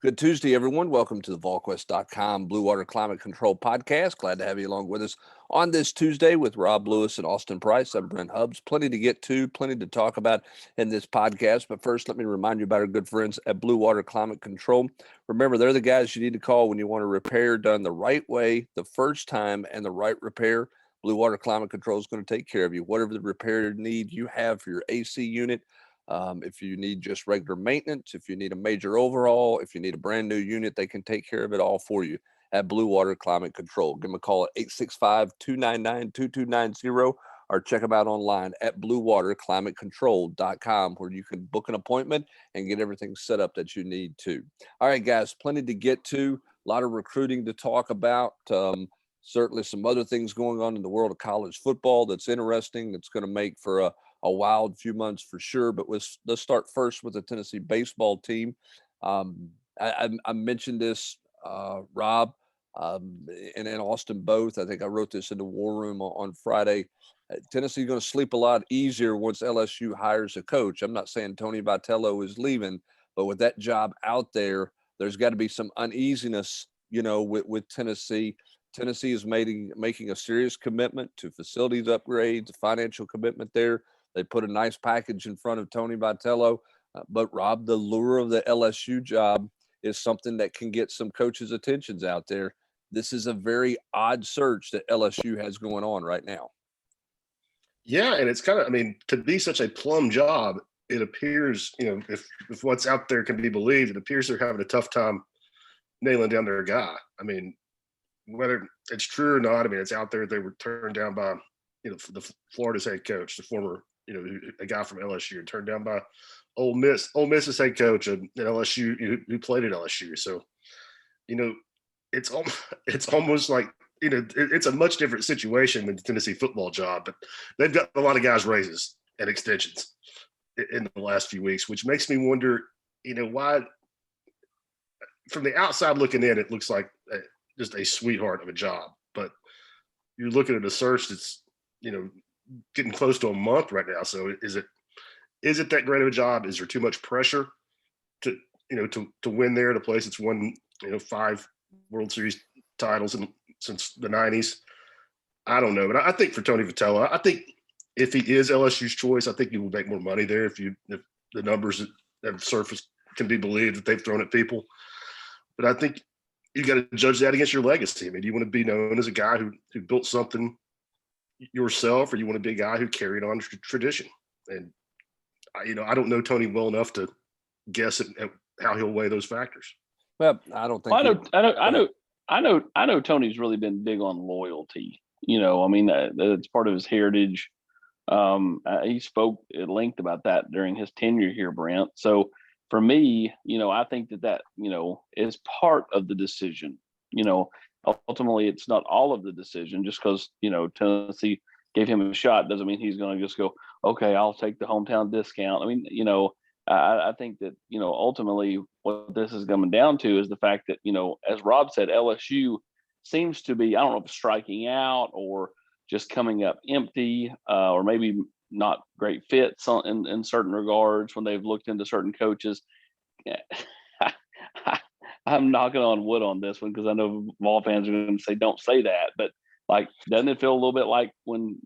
Good Tuesday, everyone. Welcome to the Volquest.com Blue Water Climate Control Podcast. Glad to have you along with us on this Tuesday with Rob Lewis and Austin Price. I'm Brent Hubbs. Plenty to get to, plenty to talk about in this podcast. But first, let me remind you about our good friends at Blue Water Climate Control. Remember, they're the guys you need to call when you want a repair done the right way, the first time, and the right repair. Blue Water Climate Control is going to take care of you. Whatever the repair need you have for your AC unit, if you need just regular maintenance, if you need a major overhaul, if you need a brand new unit, they can take care of it all for you at Blue Water Climate Control. Give them a call at 865-299-2290 or check them out online at bluewaterclimatecontrol.com where you can book an appointment and get everything set up that you need to. All right, guys, plenty to get to, a lot of recruiting to talk about. Certainly some other things going on in the world of college football that's interesting, that's going to make for a wild few months for sure. But let's start first with the Tennessee baseball team. I mentioned this, Rob, and Austin both. I think I wrote this in the War Room on Friday. Tennessee's going to sleep a lot easier once LSU hires a coach. I'm not saying Tony Vitello is leaving, but with that job out there, there's got to be some uneasiness, with Tennessee. Tennessee is making a serious commitment to facilities upgrades, a financial commitment there. They put a nice package in front of Tony Vitello. But, Rob, the lure of the LSU job is something that can get some coaches' attentions out there. This is a very odd search that LSU has going on right now. Yeah, and it's kind of, to be such a plum job, it appears, if what's out there can be believed, it appears they're having a tough time nailing down their guy. Whether it's true or not, it's out there. They were turned down by, the Florida's head coach, the former, a guy from LSU, turned down by Ole Miss. Ole Miss's head coach at LSU, who played at LSU. So, it's almost like, it's a much different situation than the Tennessee football job, but they've got a lot of guys raises and extensions in the last few weeks, which makes me wonder, why. From the outside looking in, it looks like just a sweetheart of a job, but you're looking at a search that's, getting close to a month right now. So is it that great of a job? Is there too much pressure to win there at a place that's won, 5 World Series titles since the 90s? I don't know, but I think for Tony Vitello, I think if he is LSU's choice, I think he will make more money there if the numbers that have surfaced can be believed that they've thrown at people. But I think you got to judge that against your legacy. Do you want to be known as a guy who built something yourself, or you want to be a guy who carried on tradition? And I don't know Tony well enough to guess at how he'll weigh those factors. Well, I don't think. I know Tony's really been big on loyalty. That's part of his heritage. He spoke at length about that during his tenure here, Brent. So for me, I think that is part of the decision. Ultimately, it's not all of the decision. Just because Tennessee gave him a shot doesn't mean he's going to just go, okay, I'll take the hometown discount. I think that ultimately what this is coming down to is the fact that as Rob said, LSU seems to be, I don't know if striking out or just coming up empty, or maybe not great fits in certain regards when they've looked into certain coaches. I'm knocking on wood on this one because I know Vol fans are going to say, don't say that. But doesn't it feel a little bit like when,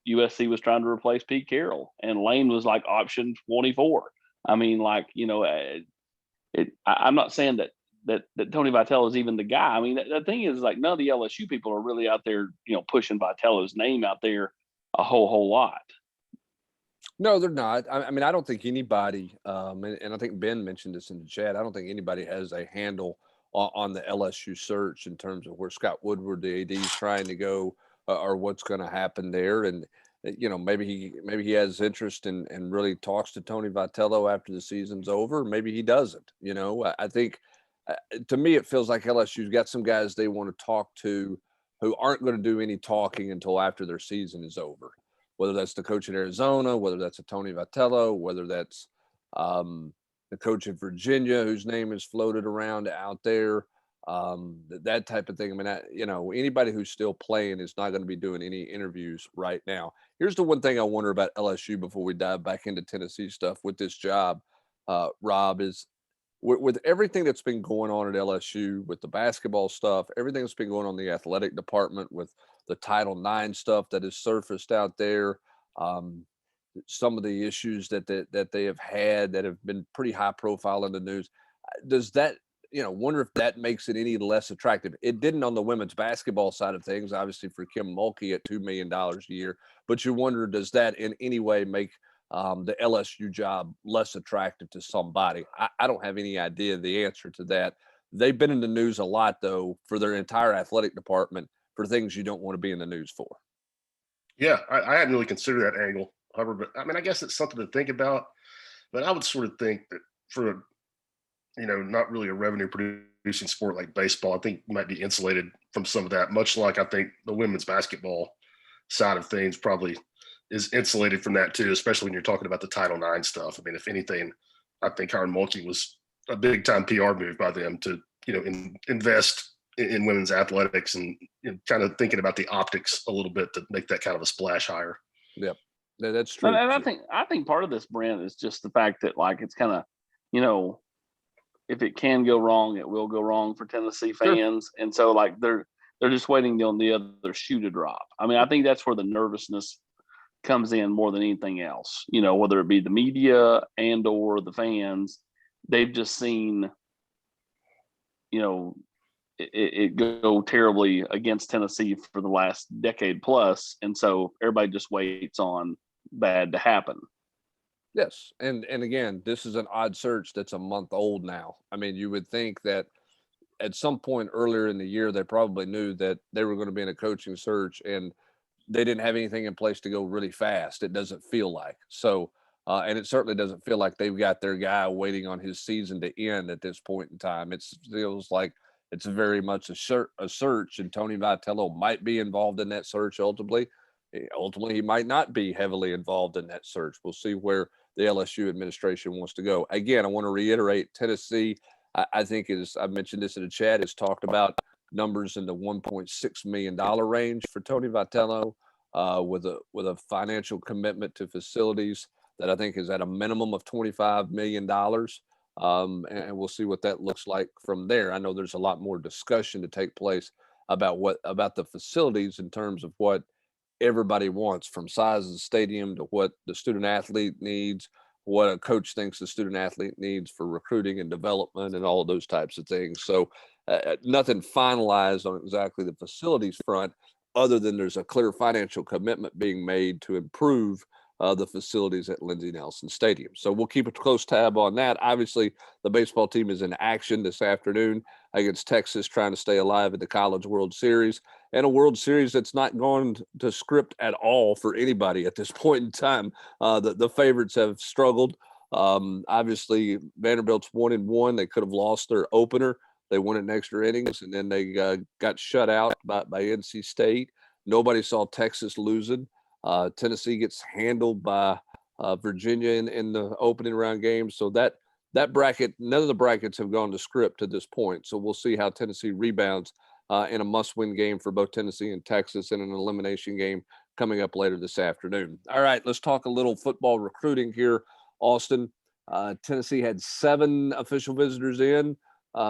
USC was trying to replace Pete Carroll and Lane was like option 24? I'm not saying that Tony Vitello is even the guy. The thing is, none of the LSU people are really out there, pushing Vitello's name out there a whole lot. No, they're not. I don't think anybody, and I think Ben mentioned this in the chat, I don't think anybody has a handle on the LSU search in terms of where Scott Woodward, the AD, is trying to go, or what's going to happen there. And, maybe he has interest and really talks to Tony Vitello after the season's over. Maybe he doesn't. I think, to me, it feels like LSU's got some guys they want to talk to who aren't going to do any talking until after their season is over. Whether that's the coach in Arizona, whether that's a Tony Vitello, whether that's the coach in Virginia whose name is floated around out there, that type of thing. Anybody who's still playing is not going to be doing any interviews right now. Here's the one thing I wonder about LSU before we dive back into Tennessee stuff with this job, Rob, is with everything that's been going on at LSU, with the basketball stuff, everything that's been going on in the athletic department, with the Title IX stuff that has surfaced out there, some of the issues that they have had that have been pretty high profile in the news. Does that, wonder if that makes it any less attractive? It didn't on the women's basketball side of things, obviously for Kim Mulkey at $2 million a year, but you wonder, does that in any way make the LSU job less attractive to somebody? I don't have any idea the answer to that. They've been in the news a lot, though, for their entire athletic department for things you don't want to be in the news for. Yeah, I hadn't really considered that angle. However, but I mean, I guess it's something to think about. But I would sort of think that for not really a revenue producing sport like baseball, I think you might be insulated from some of that. Much like I think the women's basketball side of things probably is insulated from that too, especially when you're talking about the Title IX stuff. I mean, if anything, I think Hiram Mulkey was a big time PR move by them to invest in women's athletics and kind of thinking about the optics a little bit to make that kind of a splash higher. Yep, that's true. And I think part of this, Brent, is just the fact that like it's kind of, if it can go wrong, it will go wrong for Tennessee fans, and so like they're just waiting on the other shoe to drop. I mean, I think that's where the nervousness comes in more than anything else. Whether it be the media and or the fans, they've just seen, it go terribly against Tennessee for the last decade plus, and so everybody just waits on bad to happen. Yes, and again, this is an odd search that's a month old now. I mean, you would think that at some point earlier in the year, they probably knew that they were going to be in a coaching search, and they didn't have anything in place to go really fast. It doesn't feel like so, and it certainly doesn't feel like they've got their guy waiting on his season to end at this point in time. It feels like it's very much a search, and Tony Vitello might be involved in that search ultimately. Ultimately, he might not be heavily involved in that search. We'll see where the LSU administration wants to go. Again, I want to reiterate, Tennessee, I think I mentioned this in the chat, has talked about numbers in the $1.6 million range for Tony Vitello, with a financial commitment to facilities that I think is at a minimum of $25 million. And we'll see what that looks like from there. I know there's a lot more discussion to take place about the facilities in terms of what everybody wants, from size of the stadium to what the student athlete needs, what a coach thinks the student athlete needs for recruiting and development, and all of those types of things. So nothing finalized on exactly the facilities front, other than there's a clear financial commitment being made to improve the facilities at Lindsey Nelson Stadium. So we'll keep a close tab on that. Obviously, the baseball team is in action this afternoon against Texas, trying to stay alive in the College World Series, and a World Series that's not gone to script at all for anybody at this point in time. The favorites have struggled. Obviously, Vanderbilt's 1-1. They could have lost their opener. They won it in extra innings, and then they got shut out by NC State. Nobody saw Texas losing. Tennessee gets handled by Virginia in the opening round game. So that bracket, none of the brackets have gone to script to this point. So we'll see how Tennessee rebounds in a must-win game for both Tennessee and Texas, in an elimination game coming up later this afternoon. All right, let's talk a little football recruiting here, Austin. Tennessee had 7 official visitors in.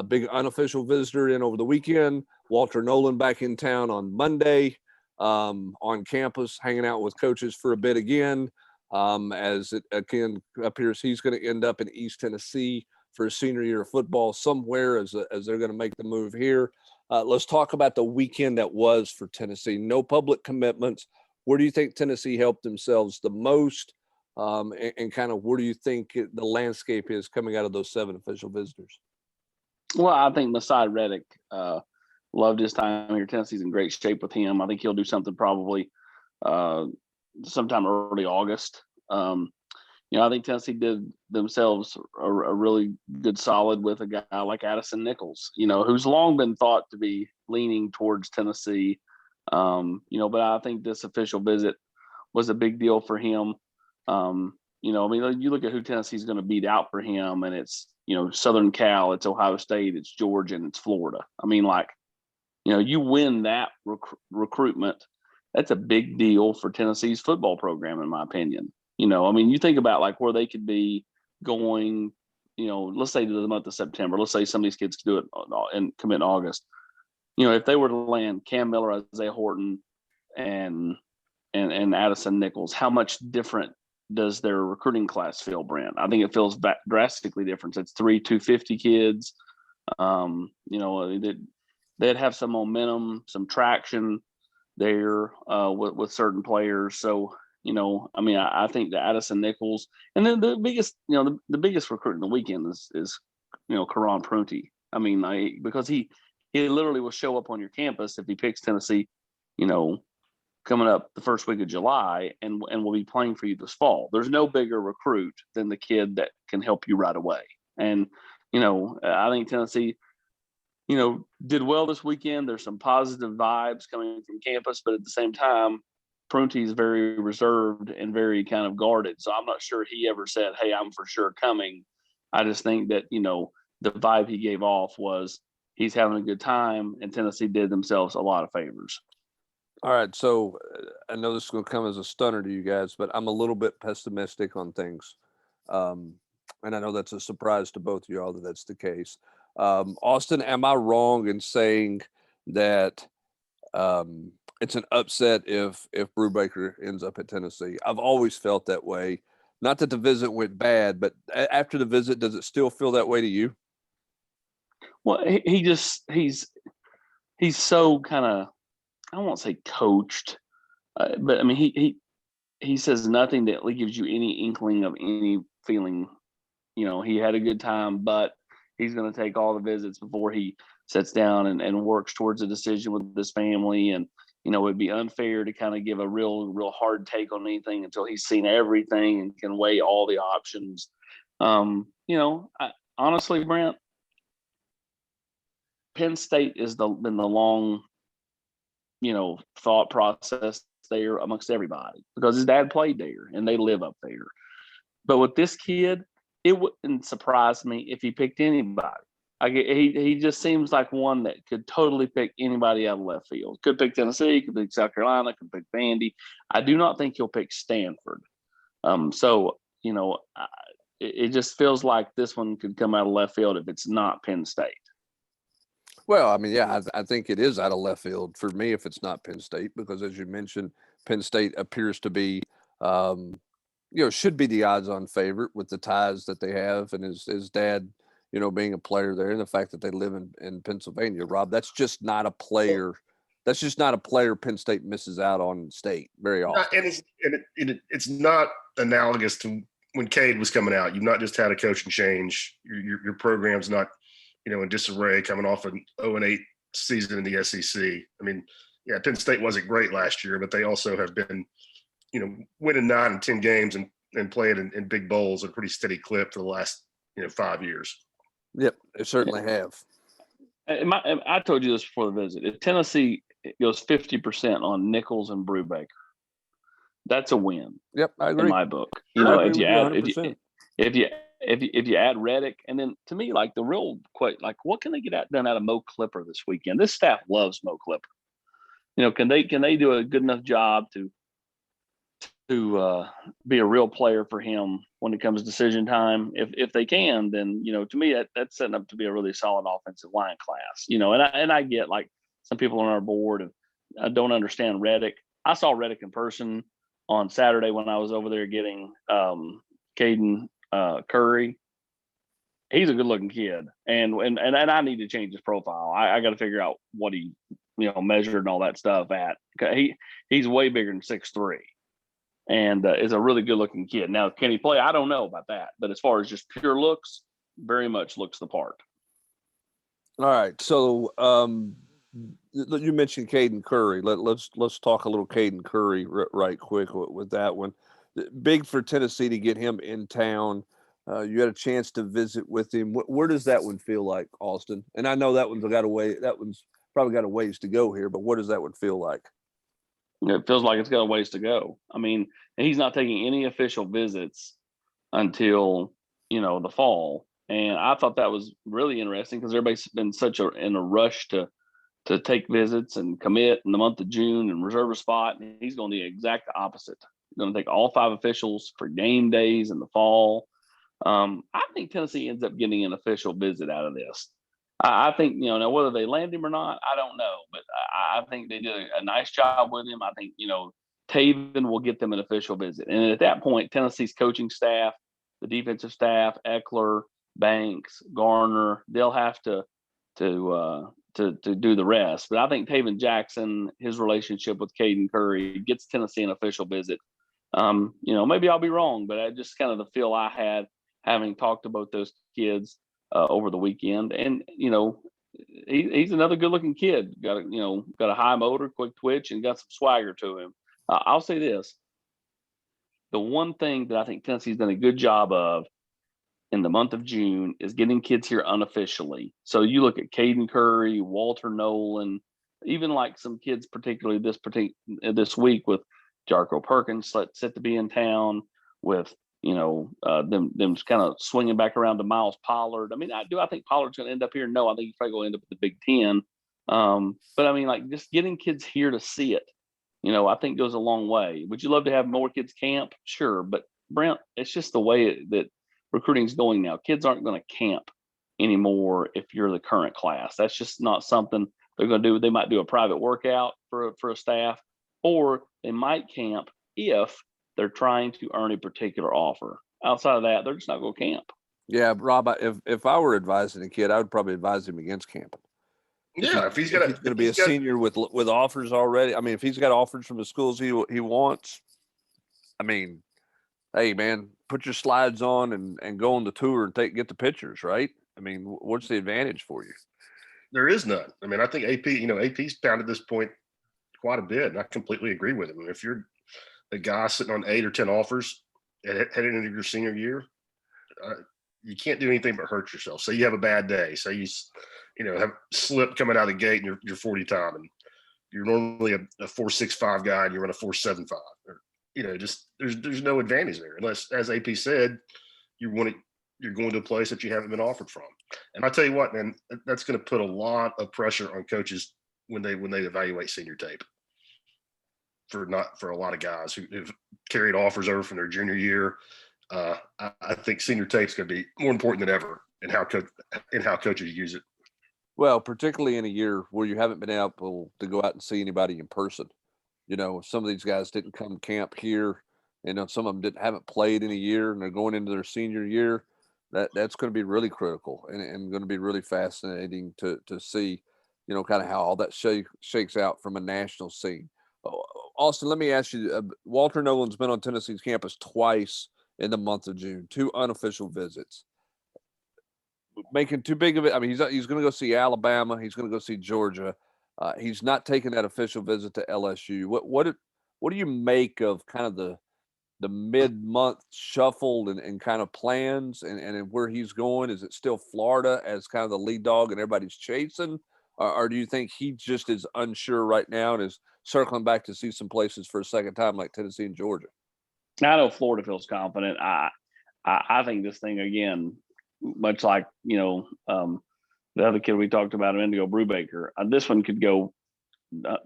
Big unofficial visitor in over the weekend. Walter Nolan back in town on Monday, on campus, hanging out with coaches for a bit again, as it again appears he's going to end up in East Tennessee for his senior year of football somewhere, as they're going to make the move here. Let's talk about the weekend that was for Tennessee. No public commitments. Where do you think Tennessee helped themselves the most? And kind of where do you think the landscape is coming out of those 7 official visitors? Well, I think Masai Reddick loved his time here. Tennessee's in great shape with him. I think he'll do something probably sometime early August. I think Tennessee did themselves a really good solid with a guy like Addison Nichols, who's long been thought to be leaning towards Tennessee. But I think this official visit was a big deal for him. You look at who Tennessee's going to beat out for him, and it's, Southern Cal, it's Ohio State, it's Georgia, and it's Florida. You win that recruitment, that's a big deal for Tennessee's football program, in my opinion. You think about like where they could be going let's say the month of September, let's say some of these kids do it and commit in August. If they were to land Cam Miller, Isaiah Horton, and Addison Nichols, how much different does their recruiting class feel, Brent? I think it feels drastically different. It's 3 250 kids. They'd have some momentum, some traction there with certain players. So, I think the Addison Nichols, and then the biggest, the biggest recruit in the weekend is Karan Prunty. Because he literally will show up on your campus if he picks Tennessee, coming up the first week of July and will be playing for you this fall. There's no bigger recruit than the kid that can help you right away. And, I think Tennessee, did well this weekend. There's some positive vibes coming from campus, but at the same time, Prunty is very reserved and very kind of guarded. So I'm not sure he ever said, "Hey, I'm for sure coming." I just think that, the vibe he gave off was he's having a good time, and Tennessee did themselves a lot of favors. All right, so I know this is going to come as a stunner to you guys, but I'm a little bit pessimistic on things. And I know that's a surprise to both of y'all that that's the case. Austin, am I wrong in saying that it's an upset if Brubaker ends up at Tennessee? I've always felt that way. Not that the visit went bad, but after the visit, does it still feel that way to you? Well, he's so kind of, I won't say coached, but he says nothing that gives you any inkling of any feeling. He had a good time, but he's going to take all the visits before he sits down and works towards a decision with his family. And, it'd be unfair to kind of give a real hard take on anything until he's seen everything and can weigh all the options. Honestly, Brent, Penn State has been the long, thought process there amongst everybody because his dad played there and they live up there. But with this kid, it wouldn't surprise me if he picked anybody. He just seems like one that could totally pick anybody out of left field. Could pick Tennessee, could pick South Carolina, could pick Vandy. I do not think he'll pick Stanford. It just feels like this one could come out of left field if it's not Penn State. Well, I think it is out of left field for me if it's not Penn State, because as you mentioned, Penn State appears to be, should be the odds-on favorite with the ties that they have and his dad, being a player there, and the fact that they live in Pennsylvania. Rob, that's just not a player. That's just not a player Penn State misses out on state very often. And it's not analogous to when Cade was coming out. You've not just had a coaching change. Your program's not, in disarray coming off an 0-8 season in the SEC. Penn State wasn't great last year, but they also have been, winning 9 and 10 games and playing in big bowls at a pretty steady clip for the last, 5 years. Yep, they certainly have. I told you this before the visit. If Tennessee goes 50% on Nichols and Brubaker, that's a win. Yep, I agree. In my book, if you add Reddick, and then to me, like the real what can they get done out of Mo Clipper this weekend? This staff loves Mo Clipper. Can they do a good enough job to be a real player for him when it comes to decision time? If they can, then to me that's setting up to be a really solid offensive line class. And I get like some people on our board don't understand Reddick. I saw Reddick in person on Saturday when I was over there getting Caden Curry. He's a good looking kid, and I need to change his profile. I got to figure out what he measured and all that stuff at. He's way bigger than 6'3", and is a really good looking kid. Now, can he play? I don't know about that, but as far as just pure looks, very much looks the part. All right, so you mentioned Caden Curry. Let's talk a little Caden Curry right quick with that one. Big for Tennessee to get him in town. You had a chance to visit with him. Where does that one feel like, Austin? And I know that one's probably got a ways to go here, but what does that one feel like? It feels like it's got a ways to go. And he's not taking any official visits until the fall. And I thought that was really interesting because everybody's been in a rush to take visits and commit in the month of June and reserve a spot. And he's going the exact opposite. He's going to take all 5 officials for game days in the fall. I think Tennessee ends up getting an official visit out of this. I think, now whether they land him or not, I don't know, but I think they did a nice job with him. I think, Taven will get them an official visit. And at that point, Tennessee's coaching staff, the defensive staff, Eckler, Banks, Garner, they'll have to do the rest. But I think Taven Jackson, his relationship with Caden Curry, gets Tennessee an official visit. Maybe I'll be wrong, but I just kind of the feel I had having talked to both those kids over the weekend. And he's another good-looking kid. Got a high motor, quick twitch, and got some swagger to him. I'll say this: the one thing that I think Tennessee's done a good job of in the month of June is getting kids here unofficially. So you look at Caden Curry, Walter Nolan, even like some kids, particularly this week with Jarko Perkins set to be in town, with them kind of swinging back around to Miles Pollard. I mean, I think Pollard's going to end up here. No, I think he's probably going to end up at the Big Ten. But I mean, like, just getting kids here to see it, I think goes a long way. Would you love to have more kids camp? Sure, but Brent, it's just the way that recruiting is going now. Kids aren't going to camp anymore if you're the current class. That's just not something they're going to do. They might do a private workout for a staff, or they might camp if they're trying to earn a particular offer. Outside of that, they're just not going to camp. Yeah, Rob, if I were advising a kid, I would probably advise him against camping. Yeah, if he's going to be a senior with offers already. I mean, if he's got offers from the schools he wants, I mean, hey man, put your slides on and go on the tour and get the pictures, right? I mean, what's the advantage for you? There is none. I mean, I think AP's pounded this point quite a bit, and I completely agree with him. If you're a guy sitting on 8 or 10 offers heading into your senior year, you can't do anything but hurt yourself. Say you have a bad day. Say you have slip coming out of the gate and you're 40 time, and you're normally a 4.65 guy and you run a 4.75. Or, just there's no advantage there unless, as AP said, you're going to a place that you haven't been offered from. And I tell you what, man, that's going to put a lot of pressure on coaches when they evaluate senior tape. For a lot of guys who've carried offers over from their junior year, I think senior tape's going to be more important than ever in how coaches use it. Well, particularly in a year where you haven't been able to go out and see anybody in person. Some of these guys didn't come camp here. Some of them haven't played in a year, and they're going into their senior year. That's going to be really critical and going to be really fascinating to see, kind of how all that shakes out from a national scene. Austin, let me ask you, Walter Nolan's been on Tennessee's campus twice in the month of June, 2 unofficial visits. Making too big of it. I mean, he's going to go see Alabama. He's going to go see Georgia. He's not taking that official visit to LSU. What do you make of kind of the mid-month shuffle and kind of plans and where he's going? Is it still Florida as kind of the lead dog and everybody's chasing? Or do you think he just is unsure right now and is circling back to see some places for a second time like Tennessee and Georgia? I know Florida feels confident. I think this thing, again, much like, the other kid we talked about, Indigo Brubaker, this one could go a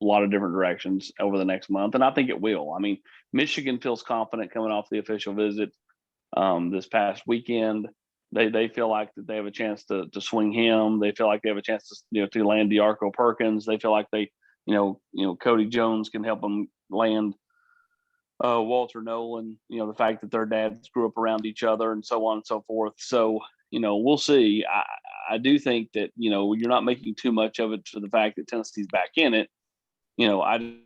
lot of different directions over the next month, and I think it will. I mean, Michigan feels confident coming off the official visit this past weekend. They feel like that they have a chance to swing him. They feel like they have a chance to land Jarko Perkins. They feel like they Cody Jones can help them land Walter Nolan. The fact that their dads grew up around each other and so on and so forth. So we'll see. I do think that you're not making too much of it for the fact that Tennessee's back in it. I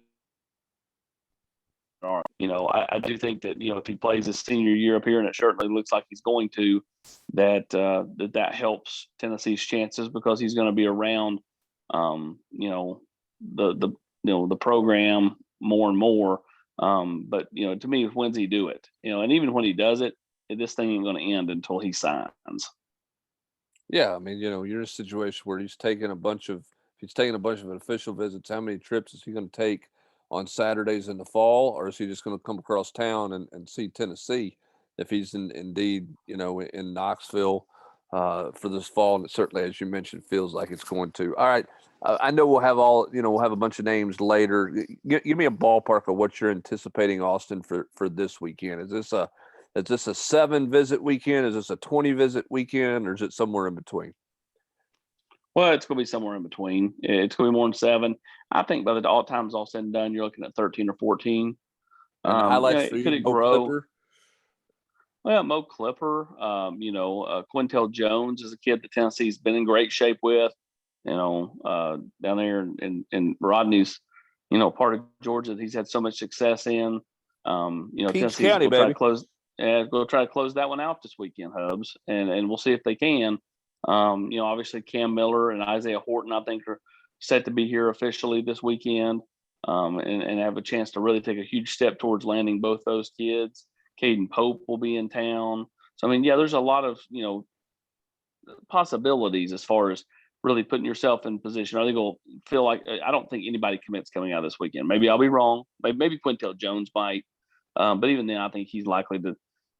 do think that if he plays his senior year up here, and it certainly looks like he's going to, that helps Tennessee's chances because he's going to be around, the program more and more. But to me, when's he do it? And even when he does it, this thing ain't going to end until he signs. Yeah, I mean, you're in a situation where he's taking a bunch of official visits. How many trips is he going to take on Saturdays in the fall, or is he just going to come across town and see Tennessee if he's indeed, in Knoxville for this fall? And it certainly, as you mentioned, feels like it's going to. All right. I know we'll have a bunch of names later. Give me a ballpark of what you're anticipating, Austin, for this weekend. Is this a Is this a 7-visit weekend? Is this a 20-visit weekend, or is it somewhere in between? Well, it's going to be somewhere in between. It's going to be more than 7. I think by the all time's all said and done, you're looking at 13 or 14. And highlights for Could you, it Mo grow? Clipper? Well, Mo Clipper, Quintel Jones is a kid that Tennessee's been in great shape with, down there in Rodney's, part of Georgia that he's had so much success in. Peach Tennessee's County, going baby. go try to close that one out this weekend, Hubs, and we'll see if they can. Obviously Cam Miller and Isaiah Horton, I think, are set to be here officially this weekend, and have a chance to really take a huge step towards landing both those kids. Caden Pope will be in town. So, there's a lot of, possibilities as far as really putting yourself in position. I think it'll feel like, I don't think anybody commits coming out this weekend. Maybe I'll be wrong. Maybe Quintel Jones might. But even then, I think he's likely to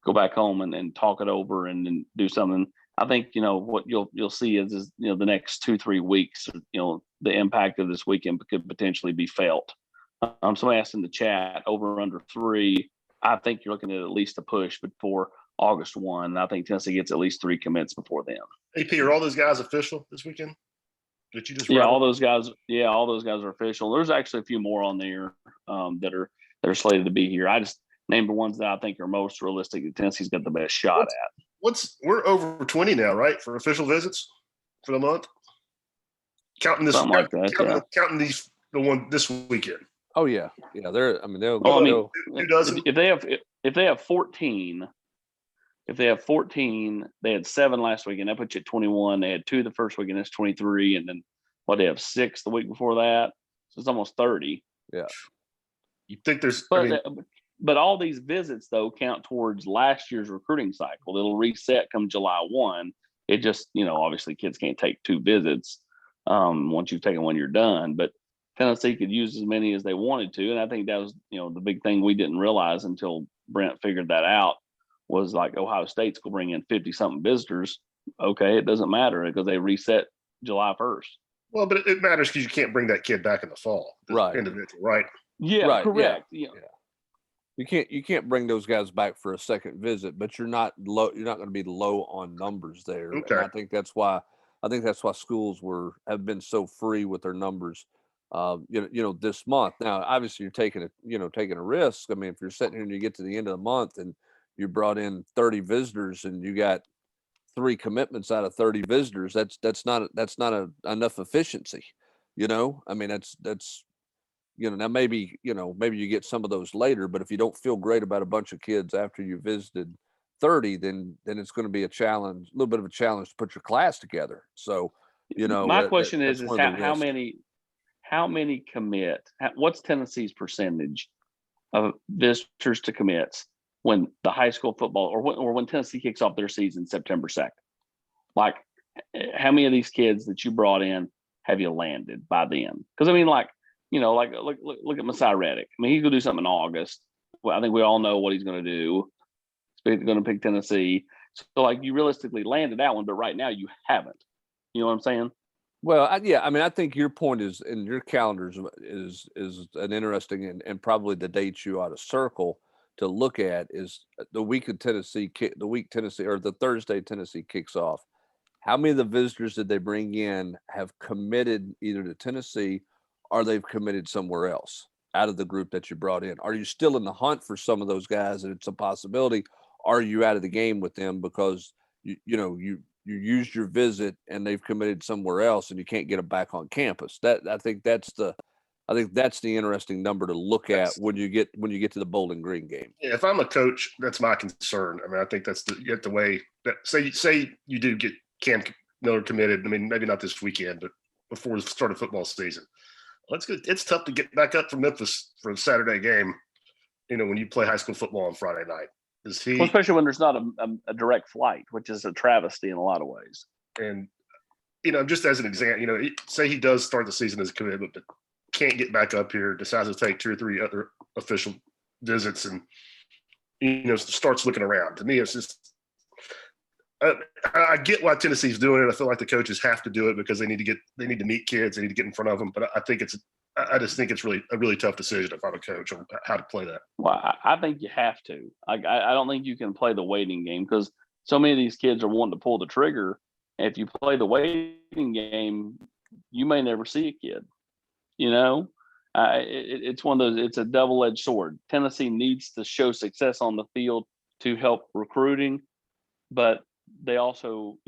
go back home and talk it over and then do something. I think, what you'll see is the next 2-3 weeks, the impact of this weekend could potentially be felt. Somebody asked in the chat, over or under 3. I think you're looking at least a push before August 1. And I think Tennessee gets at least 3 commits before then. AP, are all those guys official this weekend? Did you just all those guys are official. There's actually a few more on there that are slated to be here. I just named the ones that I think are most realistic that Tennessee's got the best shot at. We're over 20 now, right, for official visits for the month? Counting this, something like that, counting these, the one this weekend. Oh yeah, they'll if they have 14. If they have 14, they had 7 last weekend. That puts you at 21. They had 2 the first weekend. That's 23. And then they have 6 the week before that. So it's almost 30. Yeah. You think there's, but all these visits though count towards last year's recruiting cycle. It'll reset come July 1. It just, obviously kids can't take 2 visits. Once you've taken one, you're done. But Tennessee could use as many as they wanted to. And I think that was, the big thing we didn't realize until Brent figured that out, was like Ohio State's going to bring in 50-something visitors. Okay, it doesn't matter because they reset July 1st. Well, but it matters because you can't bring that kid back in the fall. Right. Individual, right? Yeah, right. Correct. Yeah. You can't bring those guys back for a second visit, but you're not low. You're not going to be low on numbers there. Okay. And I think that's why schools have been so free with their numbers. This month. Now, obviously, you're taking a risk. I mean, if you're sitting here and you get to the end of the month and you brought in 30 visitors and you got 3 commitments out of 30 visitors, that's not enough efficiency. I mean, that's now maybe you get some of those later, but if you don't feel great about a bunch of kids after you visited 30, then it's going to be a little bit of a challenge to put your class together. So, my question is how many commit? What's Tennessee's percentage of visitors to commits when the high school football or when Tennessee kicks off their season September 2nd? Like, how many of these kids that you brought in have you landed by then? Because look at Messiah Reddick. I mean, he's going to do something in August. Well, I think we all know what he's going to do. He's going to pick Tennessee. So, you realistically landed that one, but right now you haven't. You know what I'm saying? Well, I think your point is, in your calendars is an interesting and probably the dates you ought to circle to look at is the week of Tennessee, or the Thursday Tennessee kicks off. How many of the visitors did they bring in have committed either to Tennessee or they've committed somewhere else out of the group that you brought in? Are you still in the hunt for some of those guys, and it's a possibility? Are you out of the game with them because you used your visit and they've committed somewhere else and you can't get them back on campus? I think that's the interesting number to look at when you get to the Bowling Green game. Yeah, if I'm a coach, that's my concern. I mean, I think that's the way that say you do get Cam Miller committed. I mean, maybe not this weekend, but before the start of football season. It's tough to get back up from Memphis for a Saturday game, when you play high school football on Friday night. Especially when there's not a direct flight, which is a travesty in a lot of ways. And, just as an example, say he does start the season as a commitment, but can't get back up here, decides to take 2 or 3 other official visits and, starts looking around. To me, it's just, I get why Tennessee's doing it. I feel like the coaches have to do it because they need to meet kids, they need to get in front of them. But I just think it's a really tough decision if I'm a coach on how to play that. Well, I think you have to. I don't think you can play the waiting game because so many of these kids are wanting to pull the trigger. And if you play the waiting game, you may never see a kid. You know, it's one of those. It's a double-edged sword. Tennessee needs to show success on the field to help recruiting, but they also,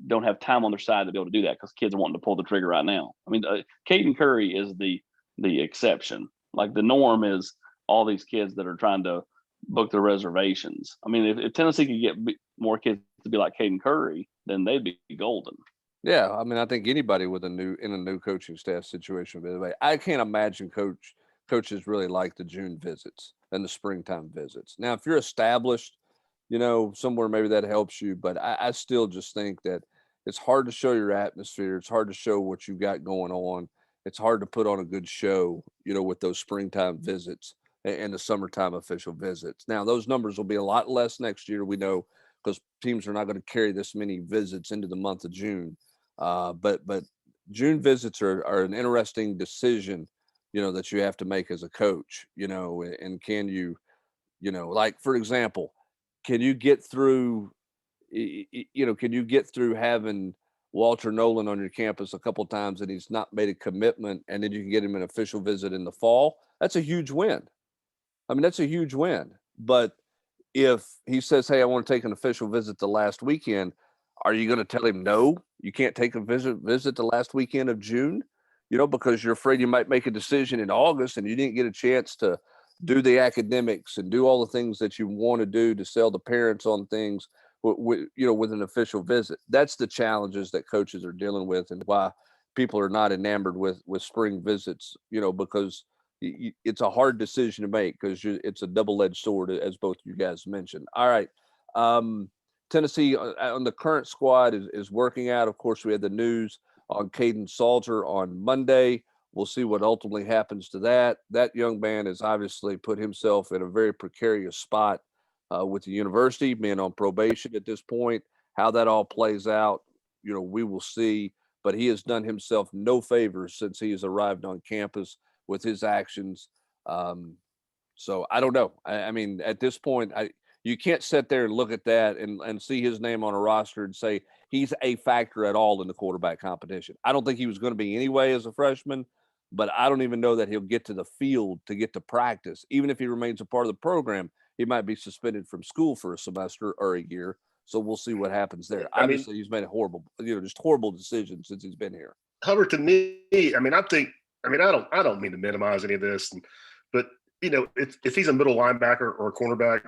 don't have time on their side to be able to do that because kids are wanting to pull the trigger right now. I mean, Caden Curry is the exception. Like the norm is all these kids that are trying to book their reservations. I mean, if Tennessee could get more kids to be like Caden Curry, then they'd be golden. Yeah, I mean, I think anybody with a new coaching staff situation, by the way, I can't imagine coaches really like the June visits and the springtime visits. Now, if you're established, somewhere maybe that helps you, but I still just think that it's hard to show your atmosphere. It's hard to show what you got going on. It's hard to put on a good show, with those springtime visits and the summertime official visits. Now, those numbers will be a lot less next year, we know, because teams are not going to carry this many visits into the month of June. But June visits are an interesting decision, that you have to make as a coach, and can you, like, for example, can you get through, can you get through having Walter Nolan on your campus a couple times and he's not made a commitment, and then you can get him an official visit in the fall? That's a huge win. I mean, that's a huge win. But if he says, "Hey, I want to take an official visit the last weekend," are you going to tell him no? You can't take a visit the last weekend of June, because you're afraid you might make a decision in August and you didn't get a chance to do the academics and do all the things that you want to do to sell the parents on things with an official visit. That's the challenges that coaches are dealing with, and why people are not enamored with spring visits, because it's a hard decision to make because it's a double-edged sword, as both you guys mentioned. All right. Tennessee on the current squad is working out. Of course, we had the news on Caden Salter on Monday. We'll see what ultimately happens to that. That young man has obviously put himself in a very precarious spot with the university, being on probation at this point. How that all plays out, we will see. But he has done himself no favors since he has arrived on campus with his actions. So I don't know. I mean, at this point, you can't sit there and look at that and see his name on a roster and say he's a factor at all in the quarterback competition. I don't think he was going to be anyway as a freshman, but I don't even know that he'll get to the field to get to practice. Even if he remains a part of the program, he might be suspended from school for a semester or a year. So we'll see what happens there. Obviously, he's made a just horrible decision since he's been here. Hubbard, to me, I don't mean to minimize any of this, but if he's a middle linebacker or a cornerback,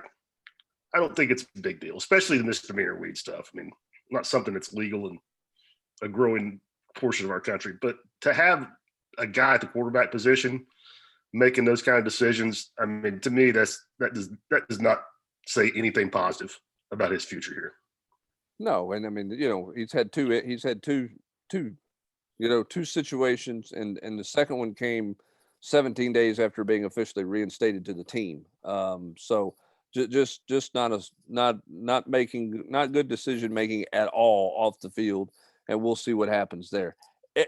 I don't think it's a big deal, especially the misdemeanor weed stuff. I mean, not something that's legal in a growing portion of our country, but to have a guy at the quarterback position making those kind of decisions, I mean, to me, that does not say anything positive about his future here. No, and I mean, he's had two situations, and the second one came 17 days after being officially reinstated to the team. So just not good decision making at all off the field, and we'll see what happens there.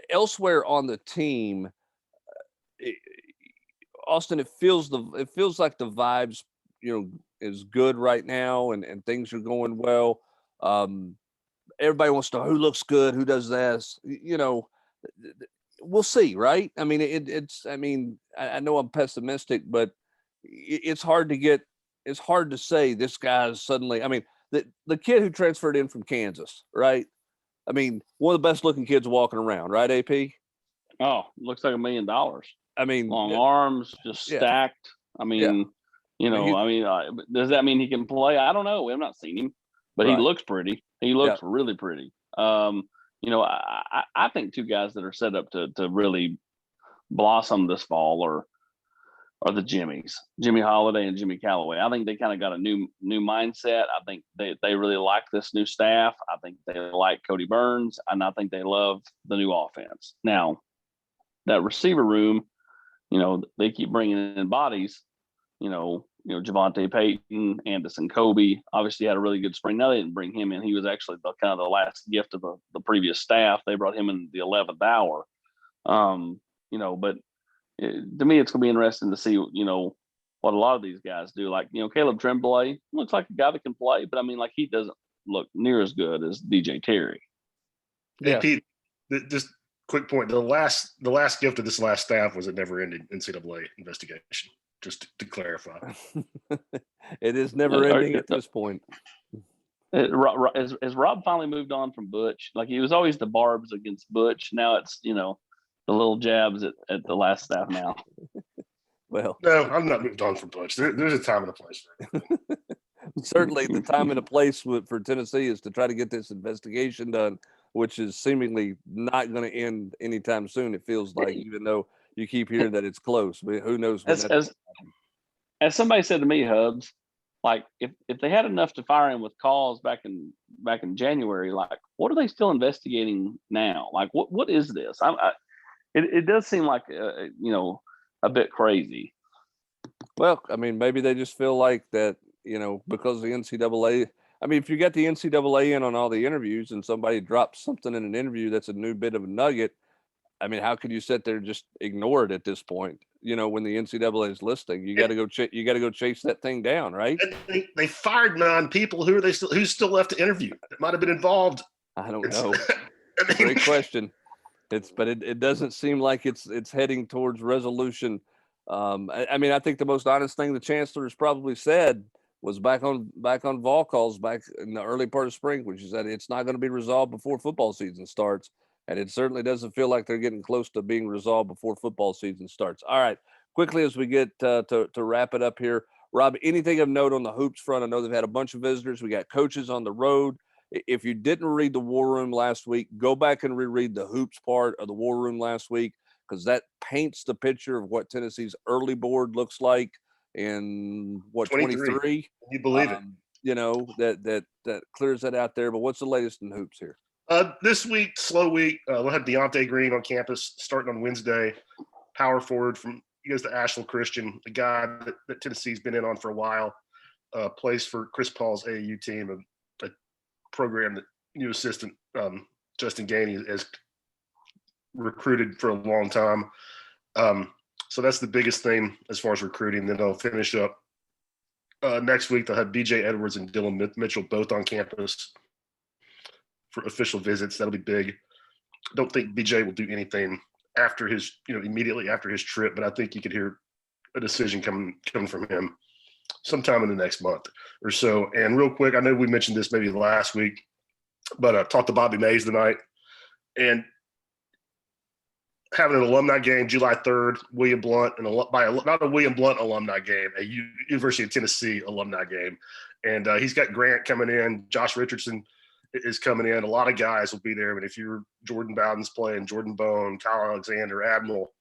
Elsewhere on the team, Austin, it feels like the vibes, is good right now, and things are going well. Everybody wants to know who looks good, who does this, we'll see, right? I mean, I know I'm pessimistic, but it's hard to say this guy's suddenly, I mean, the kid who transferred in from Kansas, right? I mean, one of the best looking kids walking around, right, AP? Oh, looks like $1 million. I mean, long arms, just stacked. I mean, does that mean he can play? I don't know. We have not seen him, but he looks pretty. He looks really pretty. I think two guys that are set up to really blossom this fall are the Jimmies, Jimmy Holiday and Jimmy Callaway. I think they kind of got a new mindset. I think they really like this new staff. I think they like Cody Burns, and I think they love the new offense. Now, that receiver room, they keep bringing in bodies. Javante Payton, Anderson Kobe obviously had a really good spring. Now they didn't bring him in. He was actually kind of the last gift of the previous staff. They brought him in the 11th hour. But to me, it's going to be interesting to see, what a lot of these guys do. Like, Caleb Tremblay looks like a guy that can play, but I mean, like, he doesn't look near as good as DJ Terry. Yeah. Hey, Pete, just quick point. The last gift of this last staff was a never-ending NCAA investigation. Just to clarify, it is never ending at this point. Has Rob finally moved on from Butch? Like, he was always the barbs against Butch. Now it's the little jabs at the last staff now. Well, no, I'm not moved on from Butch. There's a time and a place for it. Certainly, the time and a place for Tennessee is to try to get this investigation done, which is seemingly not going to end anytime soon. It feels like, even though you keep hearing that it's close, but who knows when as somebody said to me, Hubs, like, if they had enough to fire him with calls back in January, like, what are they still investigating now? Like, what is this? It does seem like a bit crazy. Well, I mean, maybe they just feel like that, because the NCAA. I mean, if you get the NCAA in on all the interviews and somebody drops something in an interview that's a new bit of a nugget, I mean, how could you sit there and just ignore it at this point? When the NCAA is listening, you got to go. You got to go chase that thing down, right? They fired 9 people. Who's still left to interview? That might have been involved. I don't know. Great question. But it doesn't seem like it's heading towards resolution. I mean, I think the most honest thing the chancellor has probably said was back on Volquest back in the early part of spring, which is that it's not going to be resolved before football season starts. And it certainly doesn't feel like they're getting close to being resolved before football season starts. All right, quickly as we get to wrap it up here, Rob, anything of note on the hoops front? I know they've had a bunch of visitors. We got coaches on the road. If you didn't read the War Room last week, go back and reread the hoops part of the War Room last week, because that paints the picture of what Tennessee's early board looks like in 23. You believe it? That clears that out there. But what's the latest in hoops here? This week, slow week. We'll have Deontay Green on campus starting on Wednesday. Power forward he goes to Asheville Christian, the guy that Tennessee's been in on for a while. Plays for Chris Paul's AAU team, a program that new assistant Justin Gainey has recruited for a long time. So that's the biggest thing as far as recruiting. Then they'll finish up next week. They'll have BJ Edwards and Dylan Mitchell both on campus for official visits. That'll be big. I don't think BJ will do anything after his, immediately after his trip, but I think you could hear a decision coming from him sometime in the next month or so. And real quick, I know we mentioned this maybe last week, but I talked to Bobby Mays tonight, and having an alumni game July 3rd, William Blount, not a William Blount alumni game, a University of Tennessee alumni game. And he's got Grant coming in, Josh Richardson is coming in. A lot of guys will be there. But if you're Jordan Bowden's playing, Jordan Bone, Kyle Alexander, Admiral,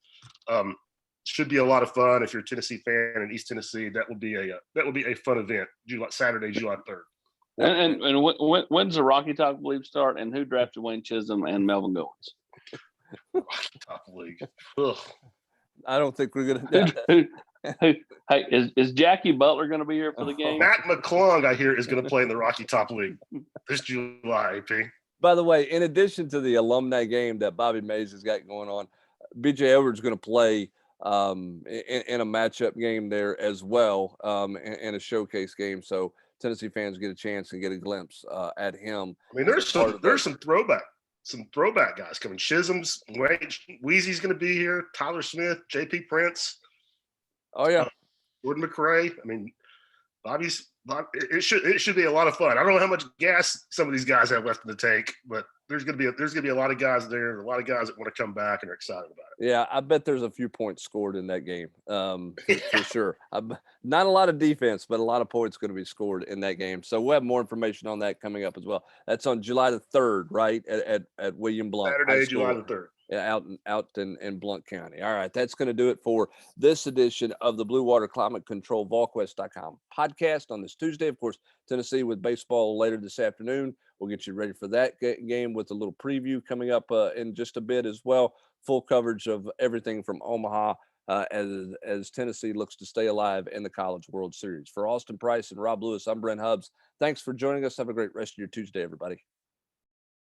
should be a lot of fun. If you're a Tennessee fan in East Tennessee, that will be a fun event. Saturday, July 3rd. And when's the Rocky Top League start? And who drafted Wayne Chisholm and Melvin Goins? Rocky Top League. Ugh. I don't think we're gonna. Hey, is Jackie Butler going to be here for the game? Matt McClung, I hear, is going to play in the Rocky Top League this July, AP. By the way, in addition to the alumni game that Bobby Mays has got going on, BJ Edwards is going to play in a matchup game there as well, in a showcase game. So Tennessee fans get a chance and get a glimpse at him. I mean, there's some throwback guys coming. Chisholm's, Weezy's going to be here. Tyler Smith, JP Prince. Oh yeah, Jordan McRae. I mean, it should be a lot of fun. I don't know how much gas some of these guys have left in the tank, but there's gonna be a lot of guys there, a lot of guys that want to come back and are excited about it. Yeah, I bet there's a few points scored in that game, for sure. Not a lot of defense, but a lot of points going to be scored in that game. So we'll have more information on that coming up as well. That's on July the 3rd, right? At William Blount. Saturday, July the 3rd. Out in Blount County. All right, that's going to do it for this edition of the Blue Water Climate Control Volquest.com podcast on this Tuesday. Of course, Tennessee with baseball later this afternoon. We'll get you ready for that game with a little preview coming up in just a bit as well. Full coverage of everything from Omaha as Tennessee looks to stay alive in the College World Series. For Austin Price and Rob Lewis, I'm Brent Hubbs. Thanks for joining us. Have a great rest of your Tuesday, everybody.